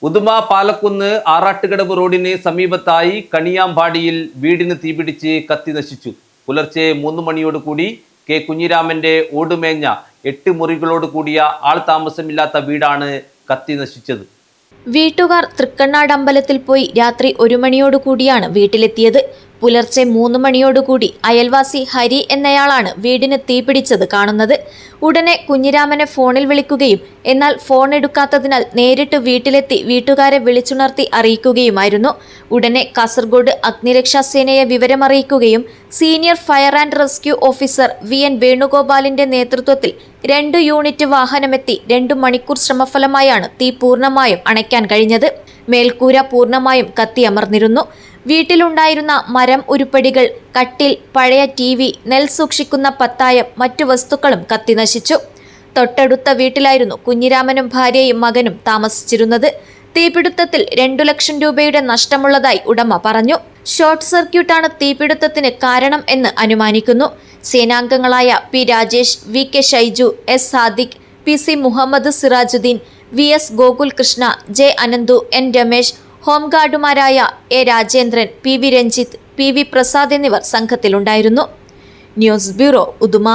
ഉദുമ പാലക്കുന്ന് ആറാട്ടുകടവ് റോഡിന് സമീപത്തായി കണിയാമ്പാടിയിൽ വീടിന് തീപിടിച്ച് കത്തി നശിച്ചു. പുലർച്ചെ 3 മണിയോടുകൂടി കെ കുഞ്ഞിരാമന്റെ ഓടുമേഞ്ഞ 8 മുറികളോട് കൂടിയ ആൾ താമസമില്ലാത്ത വീടാണ് കത്തി നശിച്ചത്. വീട്ടുകാർ തൃക്കണ്ണാട് അമ്പലത്തിൽ പോയി രാത്രി 1 മണിയോടുകൂടിയാണ് വീട്ടിലെത്തിയത്. പുലർച്ചെ 3 മണിയോടുകൂടി അയൽവാസി ഹരി എന്നയാളാണ് വീടിന് തീപിടിച്ചത് കാണുന്നത്. ഉടനെ കുഞ്ഞിരാമനെ ഫോണിൽ വിളിക്കുകയും എന്നാൽ ഫോൺ എടുക്കാത്തതിനാൽ നേരിട്ട് വീട്ടിലെത്തി വീട്ടുകാരെ വിളിച്ചുണർത്തി അറിയിക്കുകയുമായിരുന്നു. ഉടനെ കാസർഗോഡ് അഗ്നിരക്ഷാസേനയെ വിവരമറിയിക്കുകയും senior fire and rescue officer VN വേണുഗോപാലിന്റെ നേതൃത്വത്തിൽ 2 യൂണിറ്റ് വാഹനമെത്തി 2 മണിക്കൂർ ശ്രമഫലമായാണ് തീ പൂർണ്ണമായും അണയ്ക്കാൻ കഴിഞ്ഞത്. മേൽക്കൂര പൂർണ്ണമായും കത്തിയമർന്നിരുന്നു. വീട്ടിലുണ്ടായിരുന്ന മരം ഉരുപ്പടികൾ, കട്ടിൽ, പഴയ TV, നെൽ സൂക്ഷിക്കുന്ന പത്തായം, മറ്റു വസ്തുക്കളും കത്തി നശിച്ചു. തൊട്ടടുത്ത വീട്ടിലായിരുന്നു കുഞ്ഞിരാമനും ഭാര്യയും മകനും താമസിച്ചിരുന്നത്. തീപിടുത്തത്തിൽ 2 ലക്ഷം രൂപയുടെ നഷ്ടമുള്ളതായി ഉടമ പറഞ്ഞു. ഷോർട്ട് സർക്യൂട്ടാണ് തീപിടുത്തത്തിന് കാരണം എന്ന് അനുമാനിക്കുന്നു. സേനാംഗങ്ങളായ P Rajesh, VK Shaiju, S Sadiq, PC Muhammad Sirajuddin, VS Gokul Krishna, J Ananthu, N Ramesh, ഹോംഗാർഡുമാരായ A Rajendran, PV Ranjith, PV Prasad എന്നിവർ സംഘത്തിലുണ്ടായിരുന്നു. News bureau, Uduma.